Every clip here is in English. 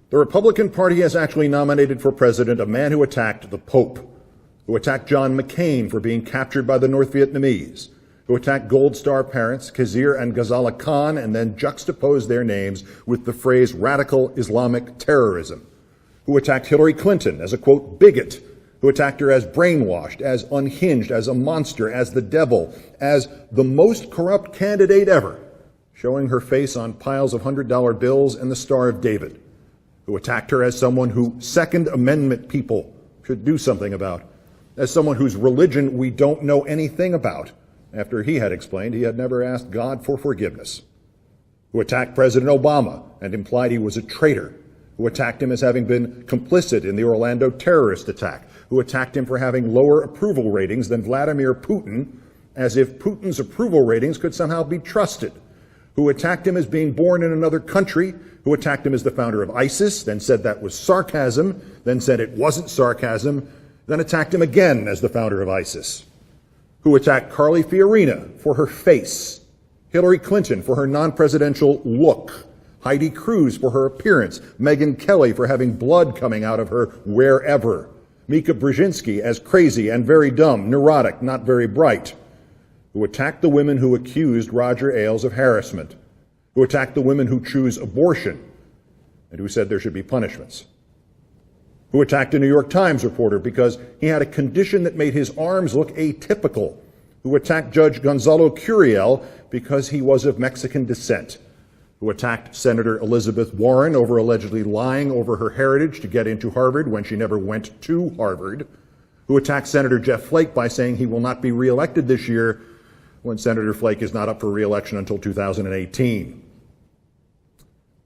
The Republican Party has actually nominated for president a man who attacked the Pope, who attacked John McCain for being captured by the North Vietnamese, who attacked Gold Star parents Khizr and Ghazala Khan and then juxtaposed their names with the phrase radical Islamic terrorism, who attacked Hillary Clinton as a, quote, bigot, who attacked her as brainwashed, as unhinged, as a monster, as the devil, as the most corrupt candidate ever, showing her face on piles of $100 bills and the Star of David, who attacked her as someone who Second Amendment people should do something about, as someone whose religion we don't know anything about, after he had explained he had never asked God for forgiveness, who attacked President Obama and implied he was a traitor, who attacked him as having been complicit in the Orlando terrorist attack, who attacked him for having lower approval ratings than Vladimir Putin, as if Putin's approval ratings could somehow be trusted, who attacked him as being born in another country, who attacked him as the founder of ISIS, then said that was sarcasm, then said it wasn't sarcasm, then attacked him again as the founder of ISIS, who attacked Carly Fiorina for her face, Hillary Clinton for her non-presidential look, Heidi Cruz for her appearance, Megyn Kelly for having blood coming out of her wherever, Mika Brzezinski as crazy and very dumb, neurotic, not very bright, who attacked the women who accused Roger Ailes of harassment, who attacked the women who choose abortion, and who said there should be punishments, who attacked a New York Times reporter because he had a condition that made his arms look atypical, who attacked Judge Gonzalo Curiel because he was of Mexican descent, who attacked Senator Elizabeth Warren over allegedly lying over her heritage to get into Harvard when she never went to Harvard, who attacked Senator Jeff Flake by saying he will not be reelected this year when Senator Flake is not up for reelection until 2018.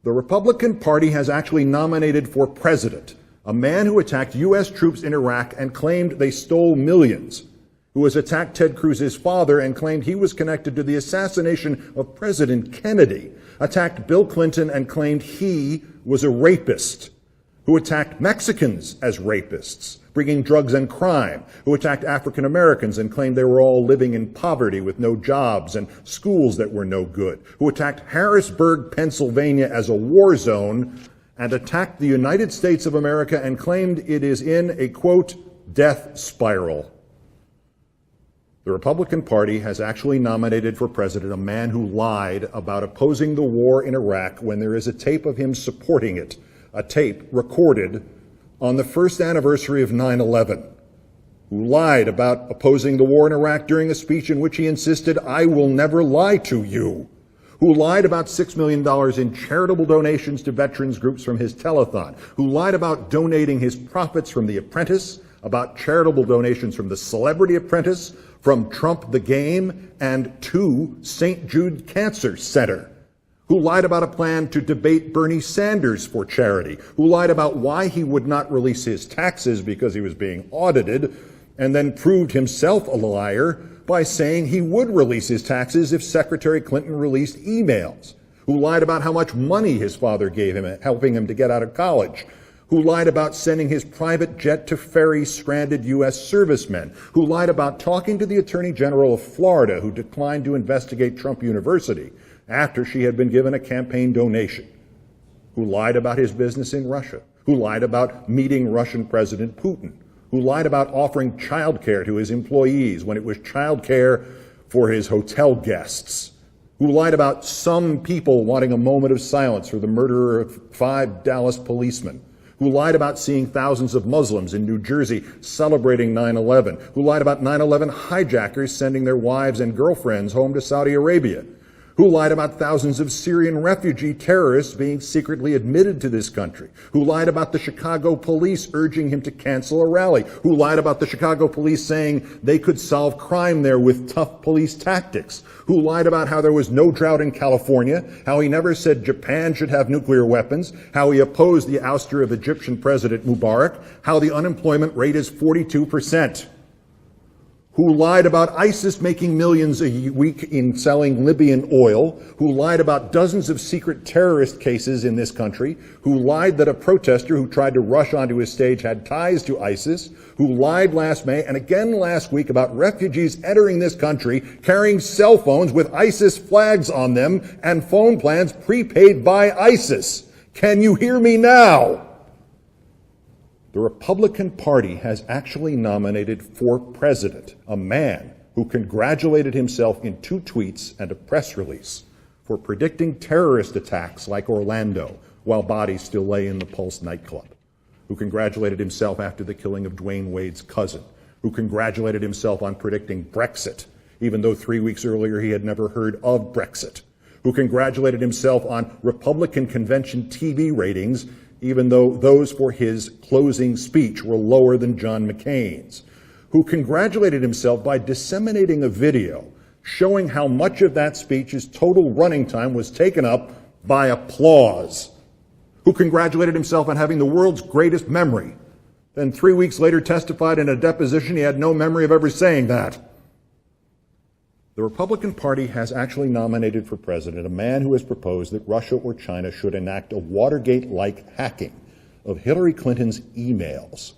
The Republican Party has actually nominated for president a man who attacked U.S. troops in Iraq and claimed they stole millions, who has attacked Ted Cruz's father and claimed he was connected to the assassination of President Kennedy, attacked Bill Clinton and claimed he was a rapist, who attacked Mexicans as rapists, bringing drugs and crime, who attacked African Americans and claimed they were all living in poverty with no jobs and schools that were no good, who attacked Harrisburg, Pennsylvania as a war zone, and attacked the United States of America and claimed it is in a, quote, death spiral. The Republican Party has actually nominated for president a man who lied about opposing the war in Iraq when there is a tape of him supporting it, a tape recorded on the first anniversary of 9/11, who lied about opposing the war in Iraq during a speech in which he insisted, "I will never lie to you," who lied about $6 million in charitable donations to veterans groups from his telethon, who lied about donating his profits from The Apprentice, about charitable donations from The Celebrity Apprentice, from Trump the Game, and to St. Jude Cancer Center, who lied about a plan to debate Bernie Sanders for charity, who lied about why he would not release his taxes because he was being audited, and then proved himself a liar by saying he would release his taxes if Secretary Clinton released emails, who lied about how much money his father gave him, helping him to get out of college, who lied about sending his private jet to ferry stranded U.S. servicemen, who lied about talking to the Attorney General of Florida, who declined to investigate Trump University after she had been given a campaign donation, who lied about his business in Russia, who lied about meeting Russian President Putin, who lied about offering child care to his employees when it was child care for his hotel guests, who lied about some people wanting a moment of silence for the murderer of 5 Dallas policemen, who lied about seeing thousands of Muslims in New Jersey celebrating 9/11, who lied about 9/11 hijackers sending their wives and girlfriends home to Saudi Arabia, who lied about thousands of Syrian refugee terrorists being secretly admitted to this country, who lied about the Chicago police urging him to cancel a rally, who lied about the Chicago police saying they could solve crime there with tough police tactics, who lied about how there was no drought in California, how he never said Japan should have nuclear weapons, how he opposed the ouster of Egyptian President Mubarak, how the unemployment rate is 42%. Who lied about ISIS making millions a week in selling Libyan oil, who lied about dozens of secret terrorist cases in this country, who lied that a protester who tried to rush onto his stage had ties to ISIS, who lied last May and again last week about refugees entering this country carrying cell phones with ISIS flags on them and phone plans prepaid by ISIS, Can you hear me now? The Republican Party has actually nominated for president a man who congratulated himself in 2 tweets and a press release for predicting terrorist attacks like Orlando while bodies still lay in the Pulse nightclub, who congratulated himself after the killing of Dwayne Wade's cousin, who congratulated himself on predicting Brexit, even though 3 weeks earlier he had never heard of Brexit, who congratulated himself on Republican convention TV ratings, even though those for his closing speech were lower than John McCain's, who congratulated himself by disseminating a video showing how much of that speech's total running time was taken up by applause, who congratulated himself on having the world's greatest memory, then 3 weeks later testified in a deposition he had no memory of ever saying that. The Republican Party has actually nominated for president a man who has proposed that Russia or China should enact a Watergate-like hacking of Hillary Clinton's emails,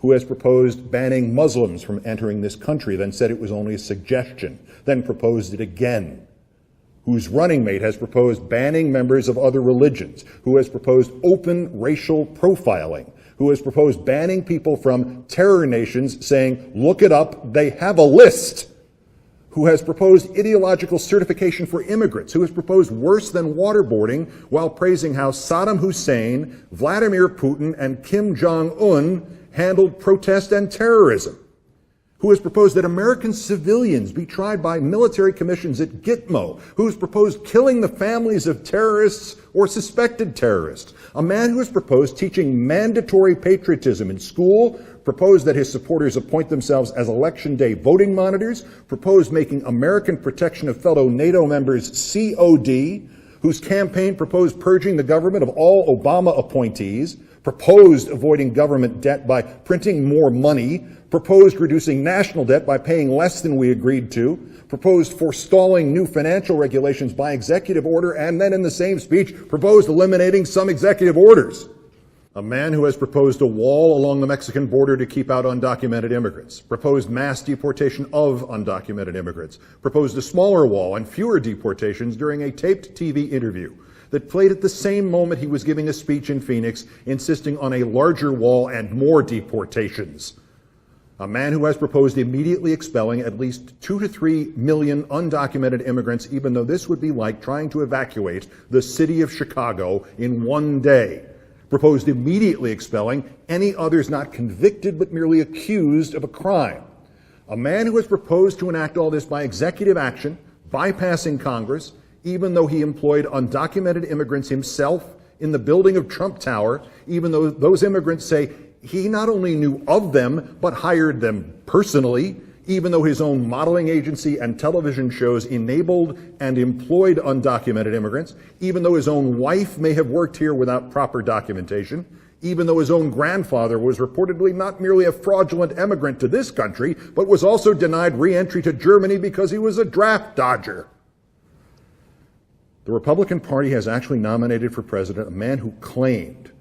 who has proposed banning Muslims from entering this country, then said it was only a suggestion, then proposed it again, whose running mate has proposed banning members of other religions, who has proposed open racial profiling, who has proposed banning people from terror nations, saying, look it up, they have a list, who has proposed ideological certification for immigrants, who has proposed worse than waterboarding while praising how Saddam Hussein, Vladimir Putin, and Kim Jong-un handled protest and terrorism, who has proposed that American civilians be tried by military commissions at Gitmo, who has proposed killing the families of terrorists or suspected terrorists, a man who has proposed teaching mandatory patriotism in school, proposed that his supporters appoint themselves as election day voting monitors, proposed making American protection of fellow NATO members COD, whose campaign proposed purging the government of all Obama appointees, proposed avoiding government debt by printing more money, proposed reducing national debt by paying less than we agreed to, proposed forestalling new financial regulations by executive order, and then in the same speech proposed eliminating some executive orders. A man who has proposed a wall along the Mexican border to keep out undocumented immigrants, proposed mass deportation of undocumented immigrants, proposed a smaller wall and fewer deportations during a taped TV interview that played at the same moment he was giving a speech in Phoenix insisting on a larger wall and more deportations. A man who has proposed immediately expelling at least 2 to 3 million undocumented immigrants, even though this would be like trying to evacuate the city of Chicago in one day. Proposed immediately expelling any others not convicted but merely accused of a crime. A man who has proposed to enact all this by executive action, bypassing Congress, even though he employed undocumented immigrants himself in the building of Trump Tower, even though those immigrants say he not only knew of them, but hired them personally, even though his own modeling agency and television shows enabled and employed undocumented immigrants, even though his own wife may have worked here without proper documentation, even though his own grandfather was reportedly not merely a fraudulent immigrant to this country, but was also denied re-entry to Germany because he was a draft dodger. The Republican Party has actually nominated for president a man who claimed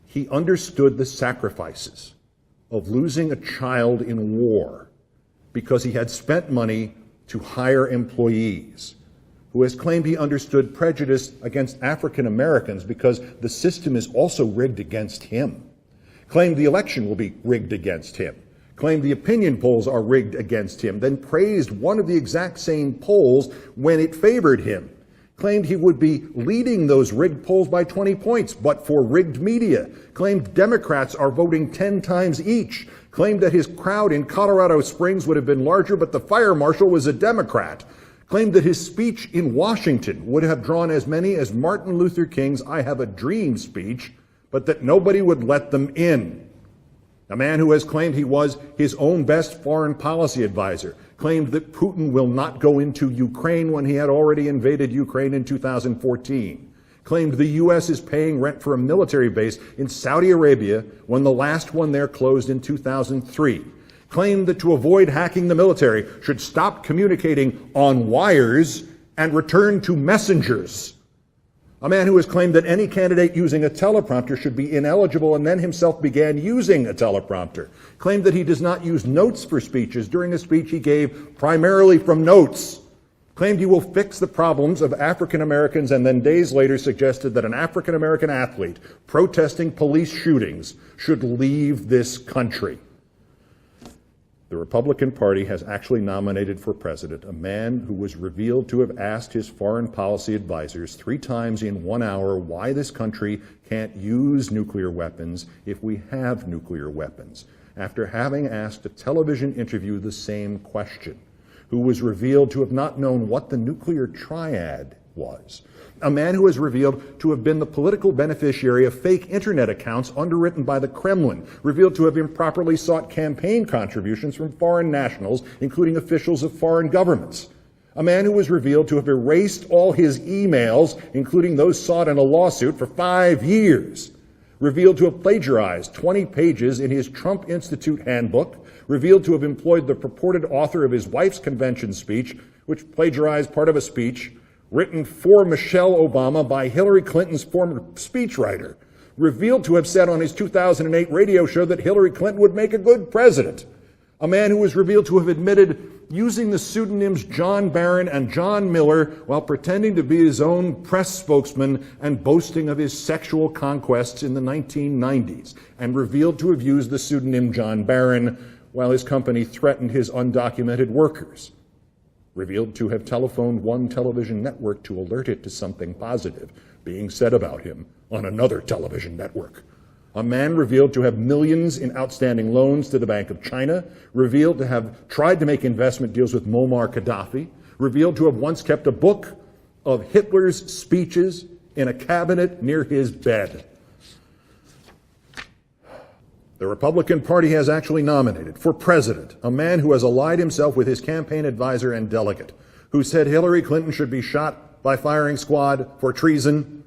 he understood the sacrifices of losing a child in war because he had spent money to hire employees, who has claimed he understood prejudice against African Americans because the system is also rigged against him, claimed the election will be rigged against him, claimed the opinion polls are rigged against him, then praised one of the exact same polls when it favored him, claimed he would be leading those rigged polls by 20 points, but for rigged media, claimed Democrats are voting 10 times each, claimed that his crowd in Colorado Springs would have been larger, but the fire marshal was a Democrat, claimed that his speech in Washington would have drawn as many as Martin Luther King's I Have a Dream speech, but that nobody would let them in. A man who has claimed he was his own best foreign policy advisor, claimed that Putin will not go into Ukraine when he had already invaded Ukraine in 2014, claimed the U.S. is paying rent for a military base in Saudi Arabia when the last one there closed in 2003, claimed that to avoid hacking the military should stop communicating on wires and return to messengers. A man who has claimed that any candidate using a teleprompter should be ineligible and then himself began using a teleprompter. Claimed that he does not use notes for speeches during a speech he gave primarily from notes. claimed he will fix the problems of African Americans, and then days later suggested that an African American athlete protesting police shootings should leave this country. The Republican Party has actually nominated for president a man who was revealed to have asked his foreign policy advisors 3 times in 1 hour why this country can't use nuclear weapons if we have nuclear weapons, after having asked a television interview the same question, who was revealed to have not known what the nuclear triad was. A man who is revealed to have been the political beneficiary of fake internet accounts underwritten by the Kremlin, revealed to have improperly sought campaign contributions from foreign nationals, including officials of foreign governments. A man who was revealed to have erased all his emails, including those sought in a lawsuit, for 5 years. Revealed to have plagiarized 20 pages in his Trump Institute handbook, revealed to have employed the purported author of his wife's convention speech, which plagiarized part of a speech written for Michelle Obama by Hillary Clinton's former speechwriter, revealed to have said on his 2008 radio show that Hillary Clinton would make a good president. A man who was revealed to have admitted using the pseudonyms John Barron and John Miller while pretending to be his own press spokesman and boasting of his sexual conquests in the 1990s, and revealed to have used the pseudonym John Barron while his company threatened his undocumented workers. Revealed to have telephoned one television network to alert it to something positive being said about him on another television network. A man revealed to have millions in outstanding loans to the Bank of China, revealed to have tried to make investment deals with Muammar Gaddafi, revealed to have once kept a book of Hitler's speeches in a cabinet near his bed. The Republican Party has actually nominated for president a man who has allied himself with his campaign advisor and delegate, who said Hillary Clinton should be shot by firing squad for treason,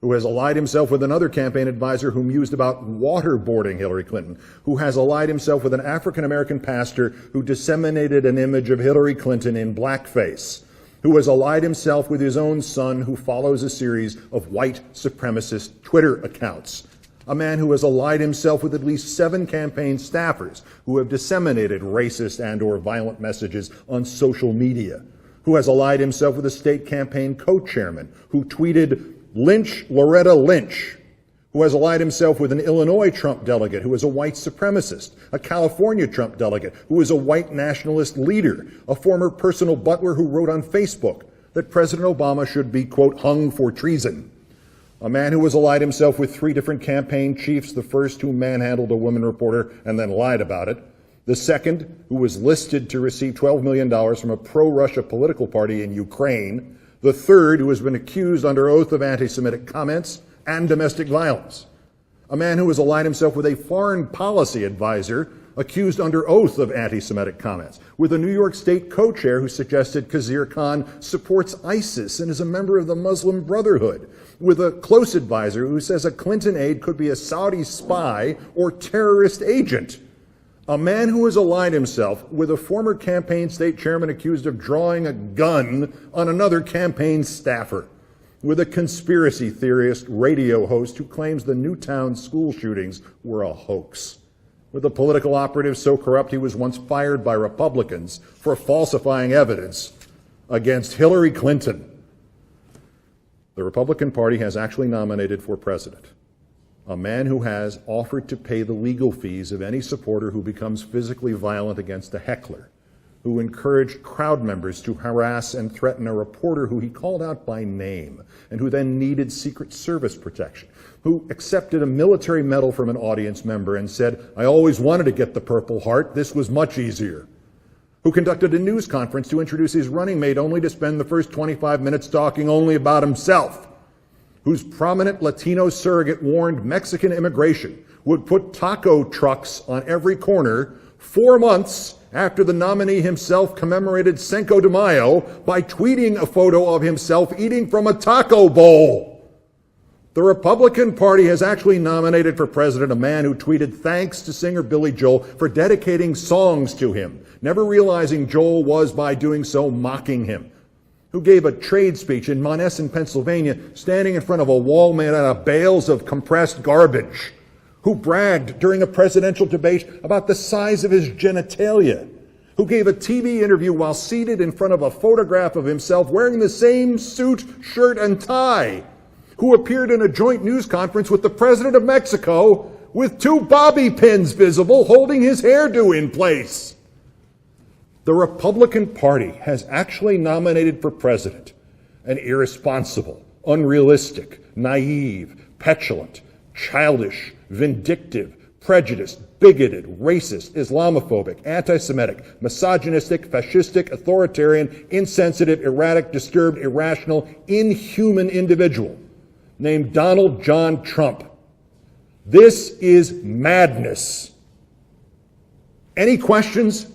who has allied himself with another campaign advisor who mused about waterboarding Hillary Clinton, who has allied himself with an African-American pastor who disseminated an image of Hillary Clinton in blackface, who has allied himself with his own son who follows a series of white supremacist Twitter accounts, a man who has allied himself with at least 7 campaign staffers who have disseminated racist and/or violent messages on social media, who has allied himself with a state campaign co-chairman who tweeted, "Lynch Loretta Lynch," who has allied himself with an Illinois Trump delegate who is a white supremacist, a California Trump delegate who is a white nationalist leader, a former personal butler who wrote on Facebook that President Obama should be, quote, hung for treason. A man who has allied himself with 3 different campaign chiefs, the first who manhandled a woman reporter and then lied about it, the second who was listed to receive $12 million from a pro-Russia political party in Ukraine, the third who has been accused under oath of anti-Semitic comments and domestic violence. A man who has allied himself with a foreign policy advisor accused under oath of anti-Semitic comments, with a New York State co-chair who suggested Khizr Khan supports ISIS and is a member of the Muslim Brotherhood, with a close advisor who says a Clinton aide could be a Saudi spy or terrorist agent. A man who has allied himself with a former campaign state chairman accused of drawing a gun on another campaign staffer, with a conspiracy theorist radio host who claims the Newtown school shootings were a hoax, with a political operative so corrupt he was once fired by Republicans for falsifying evidence against Hillary Clinton. The Republican Party has actually nominated for president a man who has offered to pay the legal fees of any supporter who becomes physically violent against a heckler, who encouraged crowd members to harass and threaten a reporter who he called out by name and who then needed Secret Service protection, who accepted a military medal from an audience member and said, "I always wanted to get the Purple Heart. This was much easier," who conducted a news conference to introduce his running mate only to spend the first 25 minutes talking only about himself, whose prominent Latino surrogate warned Mexican immigration would put taco trucks on every corner 4 months after the nominee himself commemorated Cinco de Mayo by tweeting a photo of himself eating from a taco bowl. The Republican Party has actually nominated for president a man who tweeted thanks to singer Billy Joel for dedicating songs to him, never realizing Joel was, by doing so, mocking him, who gave a trade speech in Monessen, Pennsylvania, standing in front of a wall made out of bales of compressed garbage, who bragged during a presidential debate about the size of his genitalia, who gave a TV interview while seated in front of a photograph of himself wearing the same suit, shirt, and tie, who appeared in a joint news conference with the president of Mexico with 2 bobby pins visible holding his hairdo in place. The Republican Party has actually nominated for president an irresponsible, unrealistic, naive, petulant, childish, vindictive, prejudiced, bigoted, racist, Islamophobic, anti-Semitic, misogynistic, fascistic, authoritarian, insensitive, erratic, disturbed, irrational, inhuman individual named Donald John Trump. This is madness. Any questions?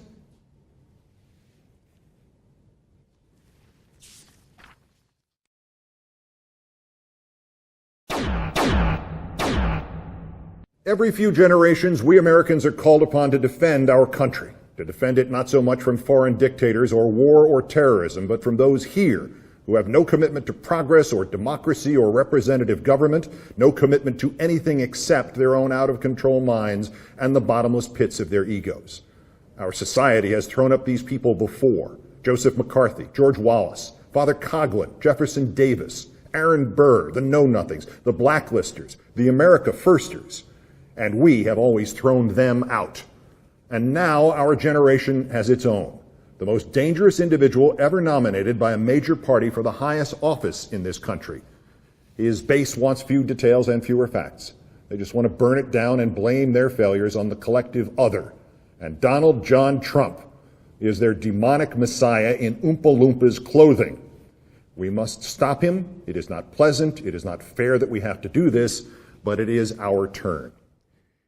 Every few generations, we Americans are called upon to defend our country, to defend it not so much from foreign dictators or war or terrorism, but from those here who have no commitment to progress or democracy or representative government, no commitment to anything except their own out-of-control minds and the bottomless pits of their egos. Our society has thrown up these people before: Joseph McCarthy, George Wallace, Father Coughlin, Jefferson Davis, Aaron Burr, the Know-Nothings, the Blacklisters, the America Firsters. And we have always thrown them out. And now our generation has its own, the most dangerous individual ever nominated by a major party for the highest office in this country. His base wants few details and fewer facts. They just want to burn it down and blame their failures on the collective other. And Donald John Trump is their demonic messiah in Oompa Loompas clothing. We must stop him. It is not pleasant. It is not fair that we have to do this, but it is our turn.